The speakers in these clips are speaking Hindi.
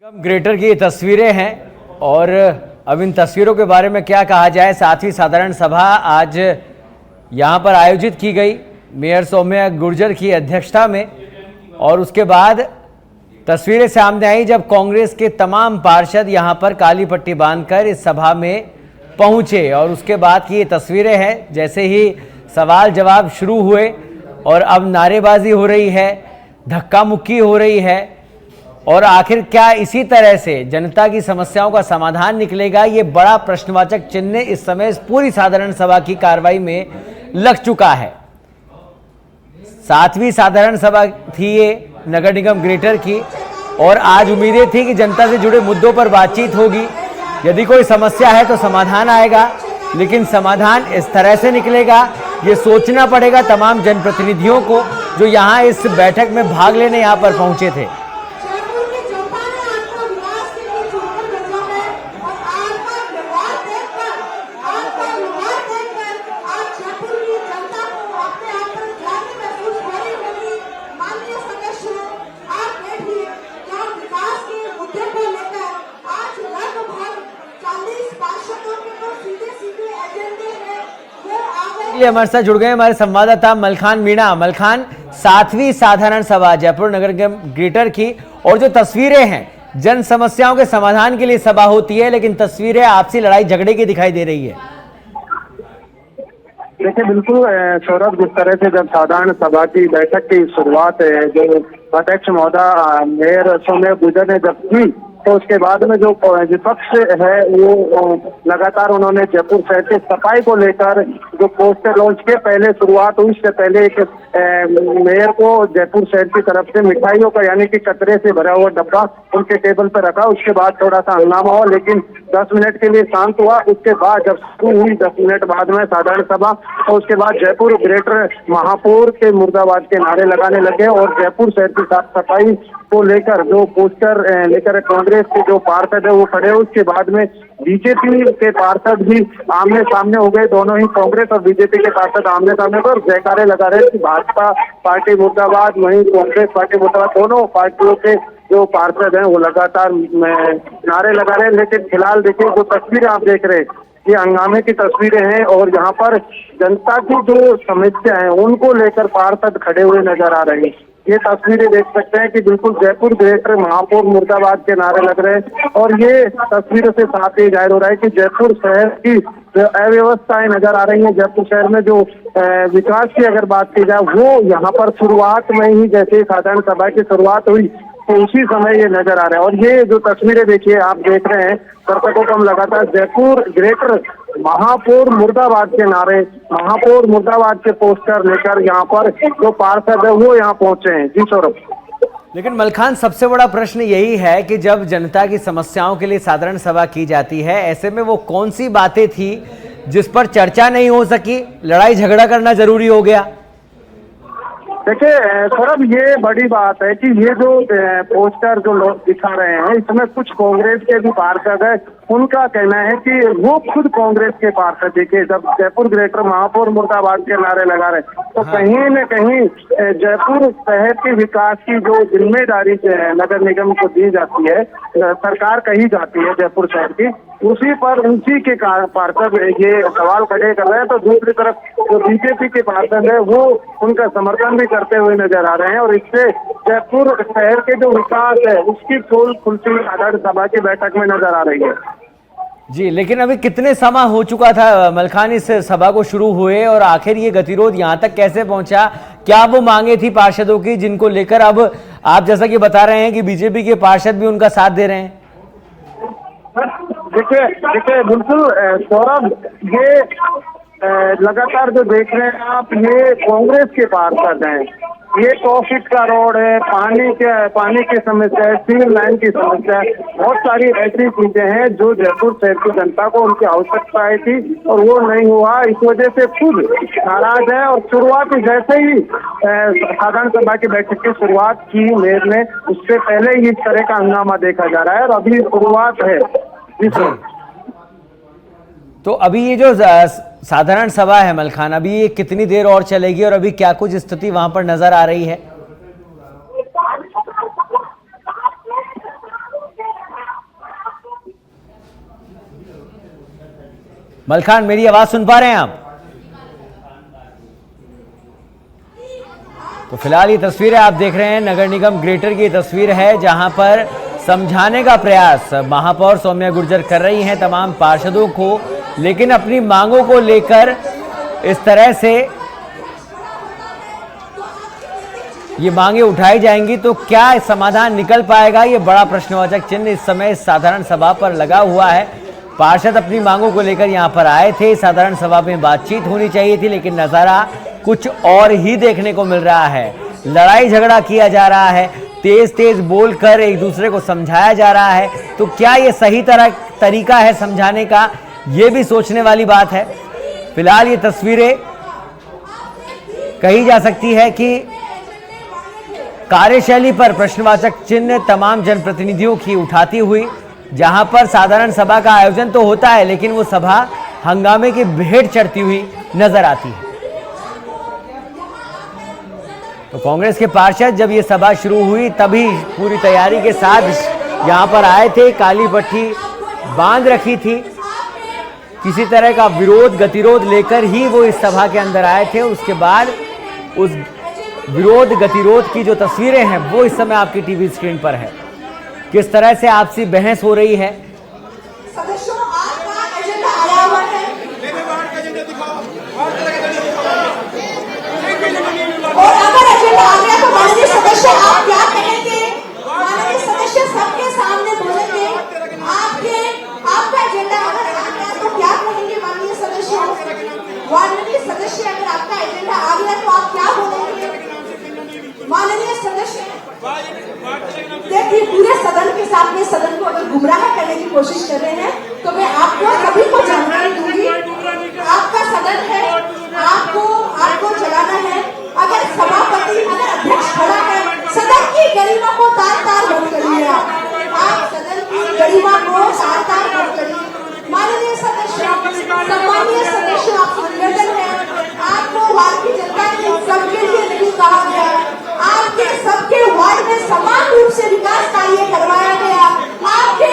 ग्रेटर की ये तस्वीरें हैं और अब इन तस्वीरों के बारे में क्या कहा जाए। सातवीं साधारण सभा आज यहाँ पर आयोजित की गई मेयर सौम्या गुर्जर की अध्यक्षता में, और उसके बाद तस्वीरें सामने आई जब कांग्रेस के तमाम पार्षद यहाँ पर काली पट्टी बांधकर इस सभा में पहुँचे। और उसके बाद की ये तस्वीरें हैं जैसे ही सवाल जवाब शुरू हुए और अब नारेबाजी हो रही है, धक्का मुक्की हो रही है, और आखिर क्या इसी तरह से जनता की समस्याओं का समाधान निकलेगा, ये बड़ा प्रश्नवाचक चिन्ह इस समय इस पूरी साधारण सभा की कार्रवाई में लग चुका है। सातवीं साधारण सभा थी ये नगर निगम ग्रेटर की, और आज उम्मीदें थी कि जनता से जुड़े मुद्दों पर बातचीत होगी, यदि कोई समस्या है तो समाधान आएगा, लेकिन समाधान इस तरह से निकलेगा ये सोचना पड़ेगा तमाम जनप्रतिनिधियों को जो यहाँ इस बैठक में भाग लेने यहाँ पर पहुंचे थे। हमारे साथ जुड़ गए हमारे संवाददाता मलखान मीणा। मलखान, सातवीं साधारण सभा जयपुर नगर निगम ग्रेटर की, और जो तस्वीरें हैं जन समस्याओं के समाधान के लिए सभा होती है, लेकिन तस्वीरें आपसी लड़ाई झगड़े की दिखाई दे रही है। देखिए, बिल्कुल सौरभ, जिस तरह से जब साधारण सभा की बैठक की शुरुआत है जो अध्यक्ष महोदय मेयर सौम्या गुर्जर ने जब की, तो उसके बाद में जो विपक्ष है वो लगातार उन्होंने जयपुर शहर के सफाई को लेकर जो पोस्टर लॉन्च के पहले शुरुआत हुई, इससे पहले एक मेयर को जयपुर शहर की तरफ से मिठाइयों का यानी कि कचरे से भरा हुआ डब्बा उनके टेबल पर रखा। उसके बाद थोड़ा सा हंगामा हुआ, लेकिन 10 मिनट के लिए शांत हुआ। उसके बाद जब शुरू हुई 10 मिनट बाद में साधारण सभा, तो उसके बाद जयपुर ग्रेटर महापौर के मुर्दाबाद के नारे लगाने लगे और जयपुर शहर की साफ सफाई को लेकर जो पोस्टर लेकर कांग्रेस के जो पार्षद है वो खड़े। उसके बाद में बीजेपी के पार्षद भी आमने सामने हो गए, दोनों ही कांग्रेस और बीजेपी के पार्षद आमने सामने पर जयकारे लगा रहे कि भाजपा पार्टी मुर्दाबाद, वहीं कांग्रेस पार्टी मुर्दाबाद। दोनों पार्टियों के जो पार्षद हैं वो लगातार नारे लगा रहे हैं। लेकिन फिलहाल देखिए, जो तस्वीरें आप देख रहे हैं ये हंगामे की तस्वीरें हैं और यहाँ पर जनता की जो समस्या है उनको लेकर पार्षद खड़े हुए नजर आ रहे हैं। ये तस्वीरें देख सकते हैं कि बिल्कुल जयपुर ग्रेटर महापौर मुर्दाबाद के नारे लग रहे हैं, और ये तस्वीरों से साफ ये जाहिर हो रहा है कि जयपुर शहर की जो अव्यवस्थाएं नजर आ रही हैं, जयपुर शहर में जो विकास की अगर बात की जाए वो यहाँ पर शुरुआत में ही जैसे साधारण सभा की शुरुआत हुई तो उसी समय ये नजर आ रहा है। और ये जो तस्वीरें देखिए आप देख रहे हैं, दर्शकों को हम लगातार जयपुर ग्रेटर महापौर मुर्दाबाद के नारे, महापौर मुर्दाबाद के पोस्टर लेकर यहाँ पर जो पार्षद है वो यहाँ पहुंचे हैं। जी सौरभ। लेकिन मलखान, सबसे बड़ा प्रश्न यही है कि जब जनता की समस्याओं के लिए साधारण सभा की जाती है, ऐसे में वो कौन सी बातें थी जिस पर चर्चा नहीं हो सकी, लड़ाई झगड़ा करना जरूरी हो गया? देखिए सौरभ, ये बड़ी बात है कि ये जो पोस्टर जो लोग दिखा रहे हैं इसमें कुछ कांग्रेस के भी पार्षद है, उनका कहना है कि वो खुद कांग्रेस के पार्षद देखिए जब जयपुर ग्रेटर महापौर मुर्दाबाद के नारे लगा रहे तो कहीं न कहीं जयपुर शहर के विकास की जो जिम्मेदारी नगर निगम को दी जाती है, सरकार कही जाती है जयपुर शहर की, उसी पर उसी के पार्षद ये सवाल खड़े कर रहे हैं। तो दूसरी तरफ जो बीजेपी के पार्षद है वो उनका समर्थन भी करते हुए नजर आ रहे हैं, और इससे जयपुर शहर के जो विकास है उसकी फूल खुलती साधारण सभा की बैठक में नजर आ रही है। जी, लेकिन अभी कितने समय हो चुका था मलखान इस सभा को शुरू हुए, और आखिर ये गतिरोध यहाँ तक कैसे पहुंचा? क्या वो मांगे थी पार्षदों की जिनको लेकर अब आप जैसा कि बता रहे हैं कि बीजेपी के पार्षद भी उनका साथ दे रहे हैं? देखिए बिल्कुल सौरभ, ये लगातार जो देख रहे हैं आप, ये कांग्रेस के पार्षद हैं। ये 100 फीट का रोड है, पानी की समस्या है, सिविल लाइन की समस्या है, बहुत सारी ऐसी चीजें हैं जो जयपुर शहर की जनता को उनकी आवश्यकता थी और वो नहीं हुआ। इस वजह से खुद नाराज है, और शुरुआत जैसे ही साधारण सभा की बैठक की शुरुआत की मेयर ने, उससे पहले ही इस तरह का हंगामा देखा जा रहा है और अभी शुरुआत है। तो अभी ये जो साधारण सभा है मलखान, अभी ये कितनी देर और चलेगी और अभी क्या कुछ स्थिति वहां पर नजर आ रही है? मलखान, मेरी आवाज सुन पा रहे हैं आप? तो फिलहाल ये तस्वीरें आप देख रहे हैं नगर निगम ग्रेटर की तस्वीर है, जहां पर समझाने का प्रयास महापौर सौम्या गुर्जर कर रही हैं तमाम पार्षदों को, लेकिन अपनी मांगों को लेकर इस तरह से ये मांगे उठाई जाएंगी तो क्या समाधान निकल पाएगा, ये बड़ा प्रश्नवाचक चिन्ह इस समय साधारण सभा पर लगा हुआ है। पार्षद अपनी मांगों को लेकर यहां पर आए थे, साधारण सभा में बातचीत होनी चाहिए थी, लेकिन नजारा कुछ और ही देखने को मिल रहा है। लड़ाई झगड़ा किया जा रहा है, तेज तेज बोलकर एक दूसरे को समझाया जा रहा है। तो क्या ये सही तरीका है समझाने का, ये भी सोचने वाली बात है। फिलहाल ये तस्वीरें कही जा सकती है कि कार्यशैली पर प्रश्नवाचक चिन्ह तमाम जनप्रतिनिधियों की उठाती हुई, जहां पर साधारण सभा का आयोजन तो होता है लेकिन वो सभा हंगामे की भेंट चढ़ती हुई नजर आती है। तो कांग्रेस के पार्षद जब ये सभा शुरू हुई तभी पूरी तैयारी के साथ यहां पर आए थे, काली पट्टी बांध रखी थी, किसी तरह का विरोध गतिरोध लेकर ही वो इस सभा के अंदर आए थे। उसके बाद उस विरोध गतिरोध की जो तस्वीरें हैं वो इस समय आपकी टीवी स्क्रीन पर है, किस तरह से आपसी बहस हो रही है। सदस्यों, आपका एजेंडा आया हुआ है और अगर एजेंडा आ गया तो माननीय सदस्य आप क्या कहेंगे? माननीय सदस्य सबके सामने बोलेंगे, आपका एजेंडा अगर आ गया तो क्या कहेंगे? माननीय सदस्य, माननीय सदस्य अगर आपका एजेंडा आ गया तो आप क्या बोलेंगे? माननीय सदस्य, देखिए पूरे सदन के साथ में सदन को अगर गुमराह करने की कोशिश कर रहे हैं तो मैं आपको सभी को जानकारी दूंगी। आपका सदन है, आपको चलाना है। अगर सभापति, अगर अध्यक्ष खड़ा है, सदन की गरिमा को तार-तार मत करिए। आप सदन की गरिमा को तार-तार मत करिए। माननीय सदस्य, सम्मानीय सदस्य, आप निवेदन है, आपको भारतीय जनता के सबके लिए नहीं कहा गया, आपके सबके वार्ड में समान रूप से विकास कार्य करवाया गया। आपके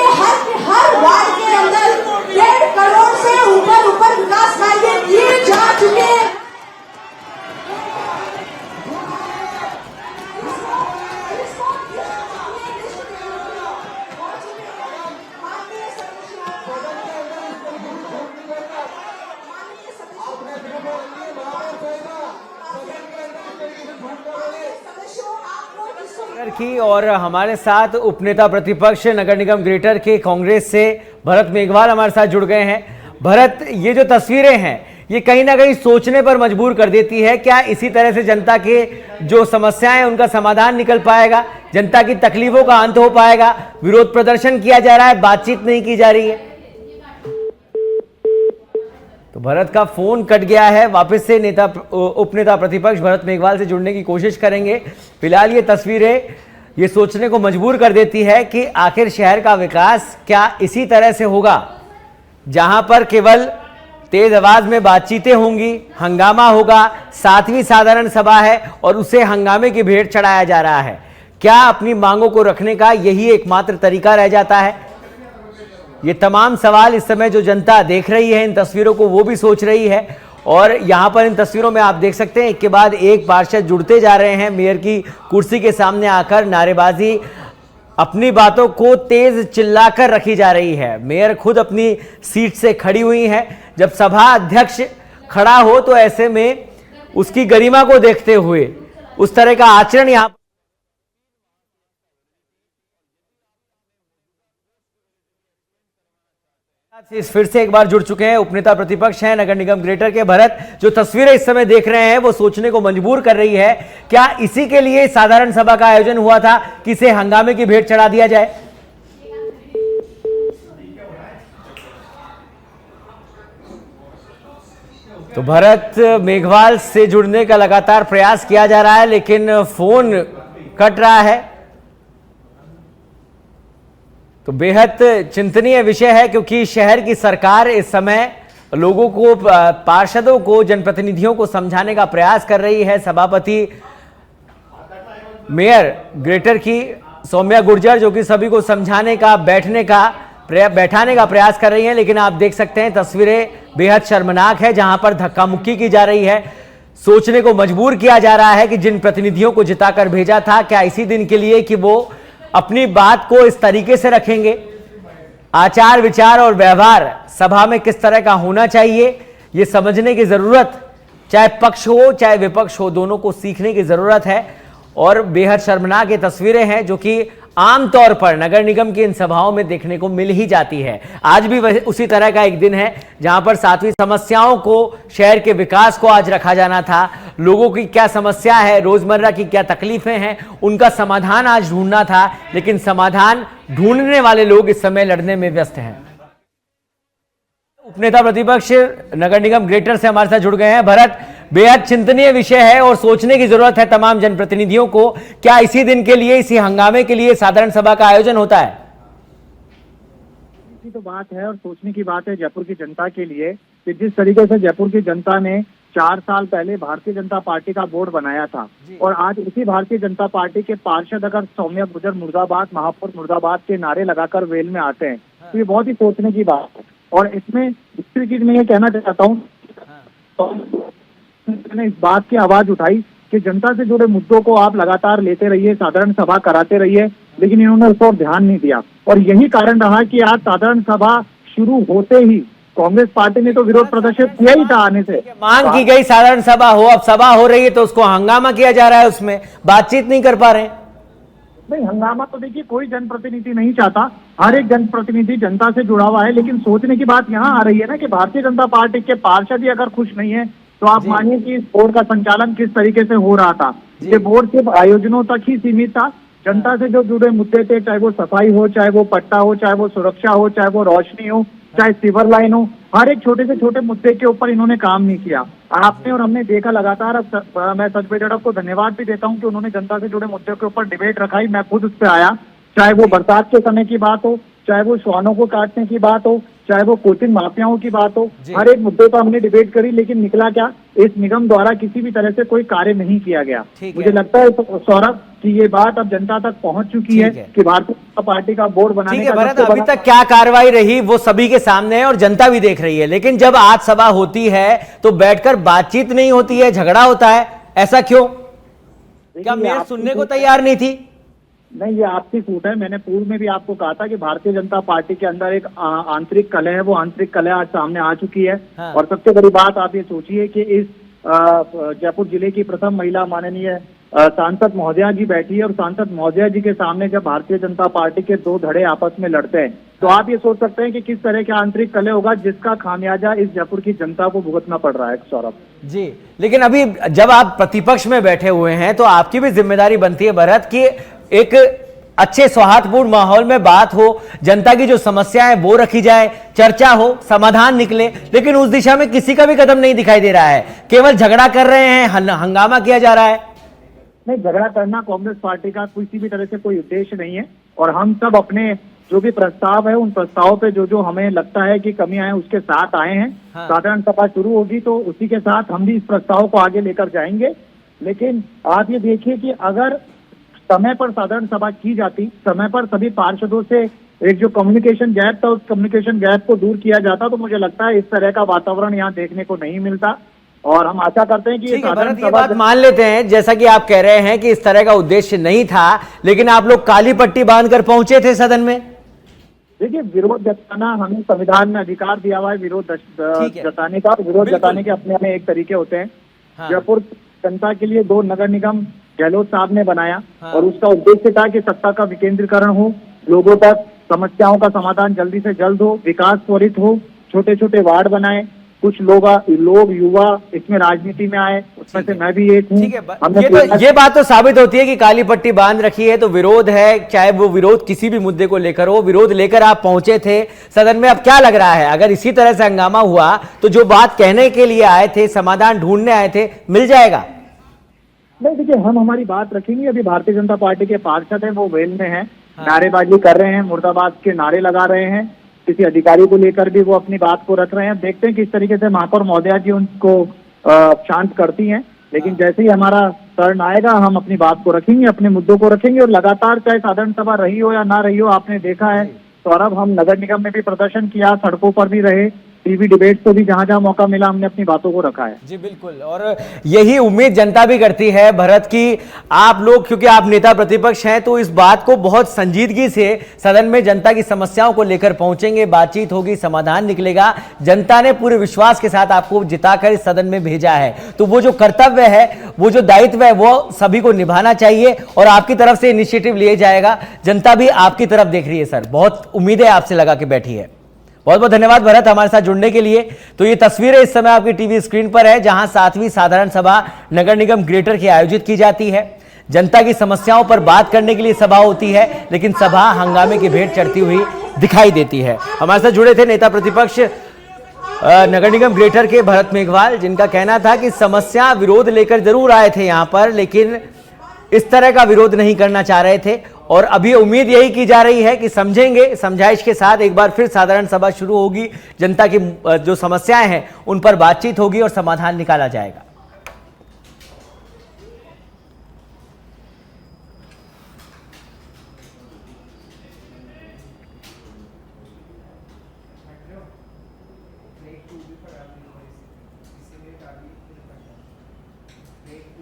हर वार्ड के अंदर 1.5 करोड़ से ऊपर विकास कार्य किए जा चुके हैं। की और हमारे साथ उपनेता प्रतिपक्ष नगर निगम ग्रेटर के कांग्रेस से भरत मेघवाल हमारे साथ जुड़ गए हैं। भरत, ये जो तस्वीरें हैं ये कहीं ना कहीं सोचने पर मजबूर कर देती है। क्या इसी तरह से जनता के जो समस्याएं हैं उनका समाधान निकल पाएगा, जनता की तकलीफों का अंत हो पाएगा? विरोध प्रदर्शन किया जा रहा है, बातचीत नहीं की जा रही है। तो भरत का फोन कट गया है, वापस से उपनेता प्रतिपक्ष भरत मेघवाल से जुड़ने की कोशिश करेंगे। फिलहाल ये तस्वीरें ये सोचने को मजबूर कर देती है कि आखिर शहर का विकास क्या इसी तरह से होगा, जहां पर केवल तेज आवाज में बातचीतें होंगी, हंगामा होगा, 7वीं साधारण सभा है और उसे हंगामे की भेंट चढ़ाया जा रहा है। क्या अपनी मांगों को रखने का यही एकमात्र तरीका रह जाता है? ये तमाम सवाल इस समय जो जनता देख रही है इन तस्वीरों को, वो भी सोच रही है। और यहां पर इन तस्वीरों में आप देख सकते हैं एक के बाद एक पार्षद जुड़ते जा रहे हैं, मेयर की कुर्सी के सामने आकर नारेबाजी, अपनी बातों को तेज चिल्लाकर रखी जा रही है। मेयर खुद अपनी सीट से खड़ी हुई हैं। जब सभा अध्यक्ष खड़ा हो तो ऐसे में उसकी गरिमा को देखते हुए उस तरह का आचरण यहां फिर से एक बार जुड़ चुके हैं उपनेता प्रतिपक्ष हैं नगर निगम ग्रेटर के भरत। जो तस्वीरें इस समय देख रहे हैं वो सोचने को मजबूर कर रही है, क्या इसी के लिए साधारण सभा का आयोजन हुआ था कि इसे हंगामे की भेंट चढ़ा दिया जाए? तो भरत मेघवाल से जुड़ने का लगातार प्रयास किया जा रहा है लेकिन फोन कट रहा है। तो बेहद चिंतनीय विषय है क्योंकि शहर की सरकार इस समय लोगों को, पार्षदों को, जनप्रतिनिधियों को समझाने का प्रयास कर रही है। सभापति मेयर ग्रेटर की सौम्या गुर्जर जो कि सभी को समझाने का, बैठाने का प्रयास कर रही हैं, लेकिन आप देख सकते हैं तस्वीरें बेहद शर्मनाक है, जहां पर धक्का मुक्की की जा रही है। सोचने को मजबूर किया जा रहा है कि जिन प्रतिनिधियों को जिताकर भेजा था, क्या इसी दिन के लिए कि वो अपनी बात को इस तरीके से रखेंगे। आचार विचार और व्यवहार सभा में किस तरह का होना चाहिए, ये समझने की जरूरत, चाहे पक्ष हो चाहे विपक्ष हो, दोनों को सीखने की जरूरत है। और बेहद शर्मनाक ये तस्वीरें हैं जो कि आमतौर पर नगर निगम की इन सभाओं में देखने को मिल ही जाती है। आज भी उसी तरह का एक दिन है जहां पर सातवीं समस्याओं को, शहर के विकास को आज रखा जाना था। लोगों की क्या समस्या है, रोजमर्रा की क्या तकलीफें हैं, उनका समाधान आज ढूंढना था, लेकिन समाधान ढूंढने वाले लोग इस समय लड़ने में व्यस्त हैं। उपनेता प्रतिपक्ष नगर निगम ग्रेटर से हमारे साथ जुड़ गए हैं। भरत, बेहद चिंतनीय विषय है और सोचने की जरूरत है तमाम जनप्रतिनिधियों को, क्या इसी दिन के लिए, इसी हंगामे के लिए साधारण सभा का आयोजन होता है? इसी तो बात है और सोचने की बात है जयपुर की जनता के लिए कि जिस तरीके से जयपुर की जनता ने 4 साल पहले भारतीय जनता पार्टी का बोर्ड बनाया था और आज इसी भारतीय जनता पार्टी के पार्षद अगर सौम्या गुर्जर मुर्दाबाद, महापौर मुर्दाबाद के नारे लगाकर वेल में आते हैं तो ये बहुत ही सोचने की बात है। और इसमें दूसरी चीज मैं ये कहना चाहता हूँ, मैंने इस बात की आवाज उठाई कि जनता से जुड़े मुद्दों को आप लगातार लेते रहिए, साधारण सभा कराते रहिए, लेकिन इन्होंने उस पर ध्यान नहीं दिया। और यही कारण रहा कि आज साधारण सभा शुरू होते ही कांग्रेस पार्टी ने तो विरोध प्रदर्शित किया ही था आने से। मांग की गई साधारण सभा हो, अब सभा हो रही है तो उसको हंगामा किया जा रहा है, उसमें बातचीत नहीं कर पा रहे हैं। नहीं, हंगामा तो देखिए कोई जनप्रतिनिधि नहीं चाहता, हर एक जनप्रतिनिधि जनता से जुड़ा हुआ है, लेकिन सोचने की बात यहाँ आ रही है ना कि भारतीय जनता पार्टी के पार्षद ही अगर खुश नहीं है तो आप मानिए कि इस बोर्ड का संचालन किस तरीके से हो रहा था। ये बोर्ड सिर्फ आयोजनों तक ही सीमित था। जनता से जो जुड़े मुद्दे थे, चाहे वो सफाई हो, चाहे वो पट्टा हो, चाहे वो सुरक्षा हो, चाहे वो रोशनी हो, चाहे सीवर लाइन हो, हर एक छोटे से छोटे मुद्दे के ऊपर इन्होंने काम नहीं किया। आपने और हमने देखा लगातार। मैं सचबेट जड़प को धन्यवाद भी देता हूं कि उन्होंने जनता से जुड़े मुद्दों के ऊपर डिबेट रखाई। मैं खुद उस पर आया, चाहे वो बरसात के समय की बात हो, चाहे वो श्वानों को काटने की बात हो, चाहे वो कोचिंग माफियाओं की बात हो, हर एक मुद्दे पर हमने डिबेट करी, लेकिन निकला क्या, इस निगम द्वारा किसी भी तरह से कोई कार्य नहीं किया गया। मुझे लगता है सौरभ कि ये बात अब जनता तक पहुंच चुकी है कि भारतीय जनता पार्टी का बोर्ड बनाने का भरत, अभी तक क्या कार्रवाई रही वो सभी के सामने है और जनता भी देख रही है, लेकिन जब आज सभा होती है तो बैठकर बातचीत नहीं होती है, झगड़ा होता है, ऐसा क्यों? क्या मेयर सुनने को तैयार नहीं थी? नहीं, ये आपकी छूट है। मैंने पूर्व में भी आपको कहा था कि भारतीय जनता पार्टी के अंदर एक आंतरिक कलह है, वो आंतरिक कलह आज सामने आ चुकी है। हाँ। और सबसे बड़ी बात आप ये सोचिए कि इस जयपुर जिले की प्रथम महिला माननीय सांसद महोदया जी बैठी है और सांसद महोदया जी के सामने जब भारतीय जनता पार्टी के दो धड़े आपस में लड़ते हैं तो आप ये सोच सकते हैं कि किस तरह का आंतरिक कलह होगा, जिसका खामियाजा इस जयपुर की जनता को भुगतना पड़ रहा है। सौरभ जी, लेकिन अभी जब आप प्रतिपक्ष में बैठे हुए हैं तो आपकी भी जिम्मेदारी बनती है भरत कि एक अच्छे सौहार्दपूर्ण माहौल में बात हो, जनता की जो समस्या है वो रखी जाए, चर्चा हो, समाधान निकले, लेकिन उस दिशा में किसी का भी कदम नहीं दिखाई दे रहा है। केवल झगड़ा कर रहे हैं, हंगामा किया जा रहा है। नहीं, झगड़ा करना कांग्रेस पार्टी का किसी भी तरह से कोई उद्देश्य नहीं है और हम सब अपने जो भी प्रस्ताव है उन प्रस्तावों पे जो हमें लगता है कि कमियां हैं उसके साथ आए हैं। हाँ। साधारण सभा शुरू होगी तो उसी के साथ हम भी इस प्रस्ताव को आगे लेकर जाएंगे। लेकिन आप ये देखिए कि अगर समय पर साधारण सभा की जाती, समय पर सभी पार्षदों से एक जो कम्युनिकेशन गैप था उस कम्युनिकेशन गैप को दूर किया जाता तो मुझे लगता है इस तरह का वातावरण यहाँ देखने को नहीं मिलता। और हम आशा करते हैं कि ये बात मान लेते हैं, जैसा कि आप कह रहे हैं कि इस तरह का उद्देश्य नहीं था, लेकिन आप लोग काली पट्टी बांधकर पहुंचे थे सदन में। देखिए, विरोध जताना हमें संविधान में अधिकार दिया हुआ है, विरोध जताने का। विरोध जताने के अपने में एक तरीके होते हैं। हाँ। जयपुर जनता के लिए 2 नगर निगम गहलोत साहब ने बनाया। हाँ। और उसका उद्देश्य था कि सत्ता का विकेंद्रीकरण हो, लोगों तक समस्याओं का समाधान जल्दी से जल्द हो, विकास त्वरित हो, छोटे छोटे वार्ड बनाए, कुछ लोग युवा इसमें राजनीति में आए, उसमें से मैं भी एक हूँ। ये बात तो साबित होती है कि काली पट्टी बांध रखी है तो विरोध है, चाहे वो विरोध किसी भी मुद्दे को लेकर हो, विरोध लेकर आप पहुंचे थे सदन में। अब क्या लग रहा है, अगर इसी तरह से हंगामा हुआ तो जो बात कहने के लिए आए थे, समाधान ढूंढने आए थे, मिल जाएगा? नहीं, देखिए, हम हमारी बात रखेंगे। अभी भारतीय जनता पार्टी के पार्षद हैं, वो वेल में हैं। हाँ। नारेबाजी कर रहे हैं, मुर्दाबाद के नारे लगा रहे हैं, किसी अधिकारी को लेकर भी वो अपनी बात को रख रहे हैं। देखते हैं किस तरीके से महापौर महोदया जी उनको शांत करती हैं। लेकिन जैसे ही हमारा टर्न आएगा हम अपनी बात को रखेंगे, अपने मुद्दों को रखेंगे और लगातार चाहे साधारण सभा रही हो या ना रही हो, आपने देखा है सौरभ, हम नगर निगम में भी प्रदर्शन किया, सड़कों पर भी रहे, टीवी डिबेट पे भी जहां जहां मौका मिला हमने अपनी बातों को रखा है। जी बिल्कुल, और यही उम्मीद जनता भी करती है भरत की आप लोग, क्योंकि आप नेता प्रतिपक्ष हैं, तो इस बात को बहुत संजीदगी से सदन में जनता की समस्याओं को लेकर पहुंचेंगे, बातचीत होगी, समाधान निकलेगा। जनता ने पूरे विश्वास के साथ आपको जिताकर इस सदन में भेजा है, तो वो जो कर्तव्य है, वो जो दायित्व है, वो सभी को निभाना चाहिए और आपकी तरफ से इनिशिएटिव लिया जाएगा। जनता भी आपकी तरफ देख रही है सर, बहुत उम्मीदें आपसे लगा के बैठी है। बहुत बहुत धन्यवाद भरत हमारे साथ जुड़ने के लिए। तो ये तस्वीरें इस समय आपकी टीवी स्क्रीन पर है, जहां 7वीं साधारण सभा नगर निगम ग्रेटर की आयोजित की जाती है। जनता की समस्याओं पर बात करने के लिए सभा होती है, लेकिन सभा हंगामे की भेंट चढ़ती हुई दिखाई देती है। हमारे साथ जुड़े थे नेता प्रतिपक्ष नगर निगम ग्रेटर के भरत मेघवाल, जिनका कहना था कि समस्या विरोध लेकर जरूर आए थे यहां पर, लेकिन इस तरह का विरोध नहीं करना चाह रहे थे। और अभी उम्मीद यही की जा रही है कि समझेंगे, समझाइश के साथ एक बार फिर साधारण सभा शुरू होगी, जनता की जो समस्याएं हैं उन पर बातचीत होगी और समाधान निकाला जाएगा।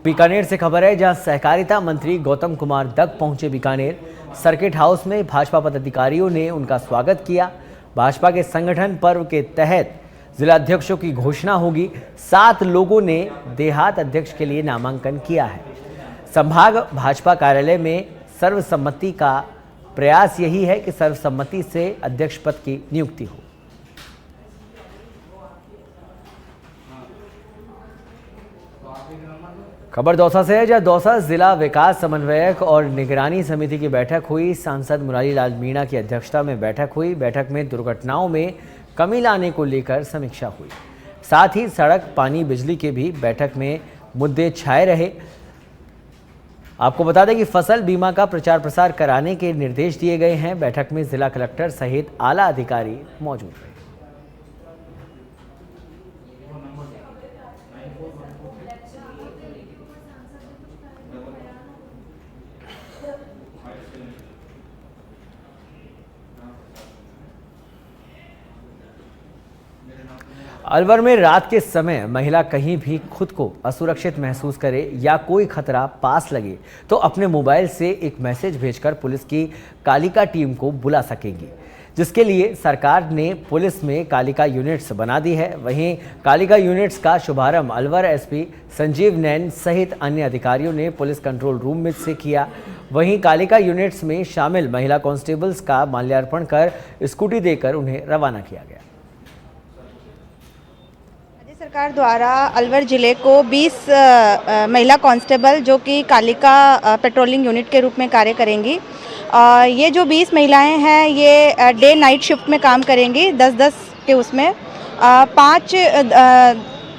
बीकानेर से खबर है, जहां सहकारिता मंत्री गौतम कुमार दत्त पहुंचे बीकानेर। सर्किट हाउस में भाजपा पदाधिकारियों ने उनका स्वागत किया। भाजपा के संगठन पर्व के तहत जिलाध्यक्षों की घोषणा होगी। 7 लोगों ने देहात अध्यक्ष के लिए नामांकन किया है। संभाग भाजपा कार्यालय में सर्वसम्मति का प्रयास यही है कि सर्वसम्मति से अध्यक्ष पद की नियुक्ति हो। खबर दौसा से है, जहां दौसा जिला विकास समन्वयक और निगरानी समिति की बैठक हुई। सांसद मुरारी लाल मीणा की अध्यक्षता में बैठक हुई। बैठक में दुर्घटनाओं में कमी लाने को लेकर समीक्षा हुई। साथ ही सड़क, पानी, बिजली के भी बैठक में मुद्दे छाए रहे। आपको बता दें कि फसल बीमा का प्रचार प्रसार कराने के निर्देश दिए गए हैं। बैठक में जिला कलेक्टर सहित आला अधिकारी मौजूद रहे। अलवर में रात के समय महिला कहीं भी खुद को असुरक्षित महसूस करे या कोई खतरा पास लगे तो अपने मोबाइल से एक मैसेज भेजकर पुलिस की कालिका टीम को बुला सकेंगी, जिसके लिए सरकार ने पुलिस में कालिका यूनिट्स बना दी है। वहीं कालिका यूनिट्स का शुभारंभ अलवर एसपी संजीव नैन सहित अन्य अधिकारियों ने पुलिस कंट्रोल रूम में से किया। वहीं कालिका यूनिट्स में शामिल महिला कांस्टेबल्स का माल्यार्पण कर स्कूटी देकर उन्हें रवाना किया गया। सरकार द्वारा अलवर जिले को 20 महिला कांस्टेबल जो कि कालिका पेट्रोलिंग यूनिट के रूप में कार्य करेंगी। ये जो 20 महिलाएं हैं ये डे नाइट शिफ्ट में काम करेंगी, 10-10 के उसमें 5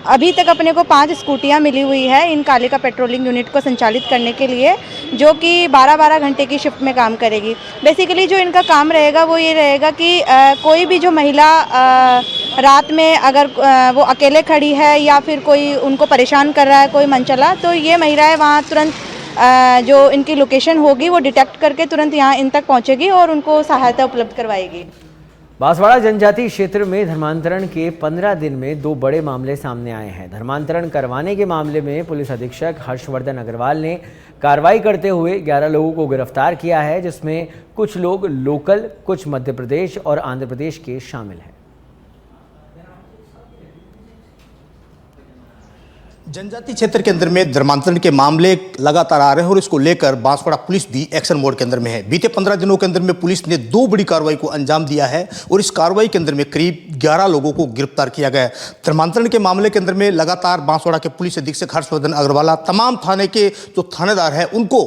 अभी तक अपने को 5 स्कूटियां मिली हुई है इन कालिका पेट्रोलिंग यूनिट को संचालित करने के लिए, जो कि 12-12 घंटे की शिफ्ट में काम करेगी। बेसिकली जो इनका काम रहेगा वो ये रहेगा कि कोई भी जो महिला रात में अगर वो अकेले खड़ी है या फिर कोई उनको परेशान कर रहा है, कोई मनचला, तो ये महिलाएं वहाँ तुरंत जो इनकी लोकेशन होगी वो डिटेक्ट करके तुरंत यहाँ इन तक पहुँचेगी और उनको सहायता उपलब्ध करवाएगी। बांसवाड़ा जनजाति क्षेत्र में धर्मांतरण के 15 दिन में 2 बड़े मामले सामने आए हैं। धर्मांतरण करवाने के मामले में पुलिस अधीक्षक हर्षवर्धन अग्रवाल ने कार्रवाई करते हुए 11 लोगों को गिरफ्तार किया है, जिसमें कुछ लोग लोकल, कुछ मध्य प्रदेश और आंध्र प्रदेश के शामिल हैं। जनजाति क्षेत्र के अंदर में धर्मांतरण के मामले लगातार आ रहे हैं और इसको लेकर बांसवाड़ा पुलिस भी एक्शन मोड के अंदर में है। बीते 15 दिनों के अंदर में पुलिस ने 2 बड़ी कार्रवाई को अंजाम दिया है और इस कार्रवाई के अंदर में करीब 11 लोगों को गिरफ्तार किया गया है। धर्मांतरण के मामले के अंदर में लगातार बांसवाड़ा के पुलिस अधीक्षक हर्षवर्धन अग्रवाल तमाम थाने के जो थानेदार है उनको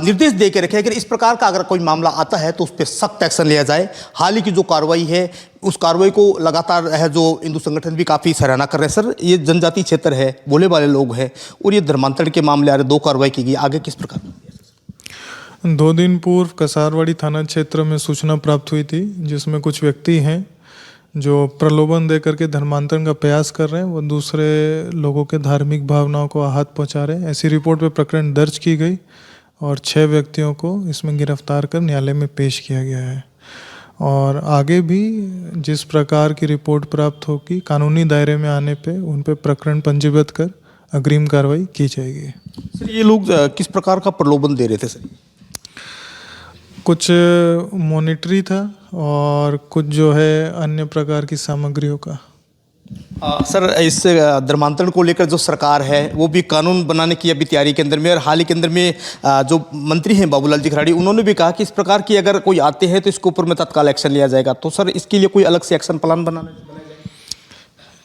निर्देश दे के रखे कि इस प्रकार का अगर कोई मामला आता है तो उस पर सख्त एक्शन लिया जाए। हाल ही की जो कार्रवाई है उस कार्रवाई को लगातार है जो हिंदू संगठन भी काफ़ी सराहना कर रहे हैं। सर, ये जनजाति क्षेत्र है, बोले वाले लोग हैं और ये धर्मांतरण के मामले आ रहे, 2 कार्रवाई की गई, आगे किस प्रकार? 2 दिन पूर्व कसारवाड़ी थाना क्षेत्र में सूचना प्राप्त हुई थी, जिसमें कुछ व्यक्ति हैं जो प्रलोभन दे करके धर्मांतरण का प्रयास कर रहे हैं, वो दूसरे लोगों के धार्मिक भावनाओं को आहत पहुंचा रहे हैं। ऐसी रिपोर्ट पे प्रकरण दर्ज की गई और 6 व्यक्तियों को इसमें गिरफ्तार कर न्यायालय में पेश किया गया है। और आगे भी जिस प्रकार की रिपोर्ट प्राप्त होगी कानूनी दायरे में आने पे उन पे प्रकरण पंजीबद्ध कर अग्रिम कार्रवाई की जाएगी। सर ये लोग किस प्रकार का प्रलोभन दे रहे थे सर? कुछ मॉनिटरी था और कुछ जो है अन्य प्रकार की सामग्रियों का। सर इस धर्मांतरण को लेकर जो सरकार है वो भी कानून बनाने की अभी तैयारी के अंदर में, और हाल ही के अंदर में जो मंत्री हैं बाबूलाल जी खराड़ी, उन्होंने भी कहा कि इस प्रकार की अगर कोई आते हैं तो इसके ऊपर में तत्काल एक्शन लिया जाएगा। तो सर इसके लिए कोई अलग से एक्शन प्लान बनाना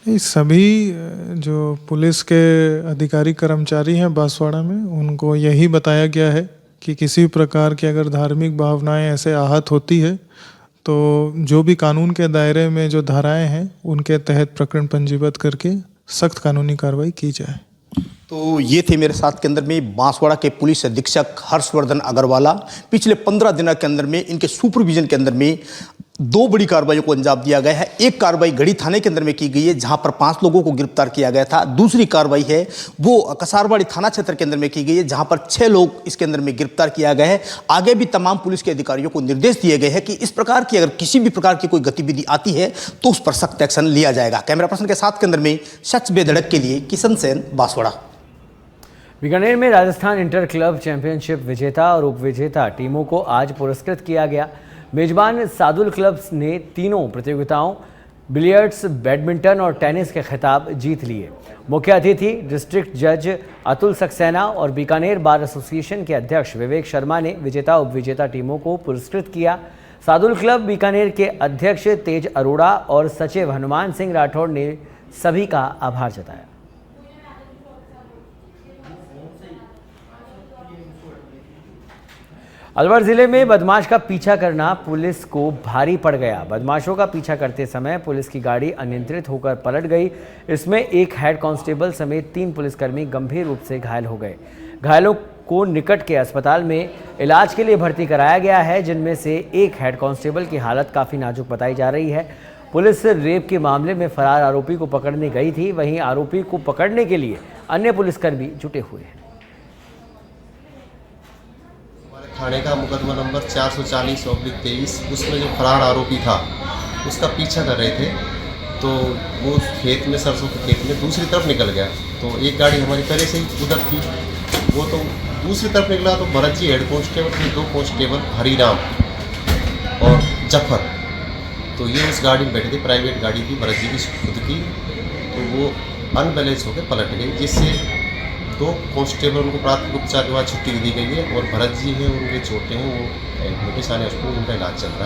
नहीं, सभी जो पुलिस के अधिकारी कर्मचारी हैं बांसवाड़ा में उनको यही बताया गया है कि किसी प्रकार की अगर धार्मिक भावनाएं ऐसे आहत होती है तो जो भी कानून के दायरे में जो धाराएं हैं उनके तहत प्रकरण पंजीबद्ध करके सख्त कानूनी कार्रवाई की जाए। तो ये थे मेरे साथ के अंदर में बांसवाड़ा के पुलिस अधीक्षक हर्षवर्धन अग्रवाला। पिछले 15 दिनों के अंदर में इनके सुपरविजन के अंदर में 2 बड़ी कार्रवाइयों को अंजाम दिया गया है। एक कार्रवाई गढ़ी थाने के अंदर में की गई है जहां पर 5 लोगों को गिरफ्तार किया गया था। दूसरी कार्रवाई है वो कसारवाड़ी थाना क्षेत्र के अंदर में की गई है जहां पर 6 लोग इसके अंदर में गिरफ्तार किया गया है। आगे भी तमाम पुलिस के अधिकारियों को निर्देश दिए गए हैं कि इस प्रकार की अगर किसी भी प्रकार की कोई गतिविधि आती है तो उस पर सख्त एक्शन लिया जाएगा। कैमरा पर्सन के साथ के अंदर में सच बेधड़क के लिए किशन सेन, बांसवाड़ा। बीकानेर में राजस्थान इंटर क्लब चैंपियनशिप विजेता और उपविजेता टीमों को आज पुरस्कृत किया गया। मेजबान सादुल क्लब्स ने तीनों प्रतियोगिताओं बिलियर्ड्स, बैडमिंटन और टेनिस के खिताब जीत लिए। मुख्य अतिथि डिस्ट्रिक्ट जज अतुल सक्सेना और बीकानेर बार एसोसिएशन के अध्यक्ष विवेक शर्मा ने विजेता उपविजेता टीमों को पुरस्कृत किया। सादुल क्लब बीकानेर के अध्यक्ष तेज अरोड़ा और सचिव हनुमान सिंह राठौड़ ने सभी का आभार जताया। अलवर जिले में बदमाश का पीछा करना पुलिस को भारी पड़ गया। बदमाशों का पीछा करते समय पुलिस की गाड़ी अनियंत्रित होकर पलट गई। इसमें एक हेड कांस्टेबल समेत 3 पुलिसकर्मी गंभीर रूप से घायल हो गए। घायलों को निकट के अस्पताल में इलाज के लिए भर्ती कराया गया है, जिनमें से एक हेड कांस्टेबल की हालत काफ़ी नाजुक बताई जा रही है। पुलिस रेप के मामले में फरार आरोपी को पकड़ने गई थी, वहीं आरोपी को पकड़ने के लिए अन्य पुलिसकर्मी जुटे हुए हैं। थाने का मुकदमा नंबर 440/23, उसमें जो फरार आरोपी था उसका पीछा कर रहे थे तो वो खेत में, सरसों के खेत में दूसरी तरफ निकल गया। तो एक गाड़ी हमारी पहले से ही उधर थी, वो तो दूसरी तरफ निकला तो भरत जी हेड कांस्टेबल थे, 2 कांस्टेबल हरीराम और जफर, तो ये उस गाड़ी में बैठे थे। प्राइवेट गाड़ी थी भरत जी की खुद की, तो वो अनबैलेंस होकर पलट गई, जिससे 2 कांस्टेबल उनको प्राथमिक उपचार के बाद छुट्टी दी गई है और भरत जी हैं उनके चोटें हैं, वो मोटे साने हॉस्पिटल में उनका इलाज चल रहा है।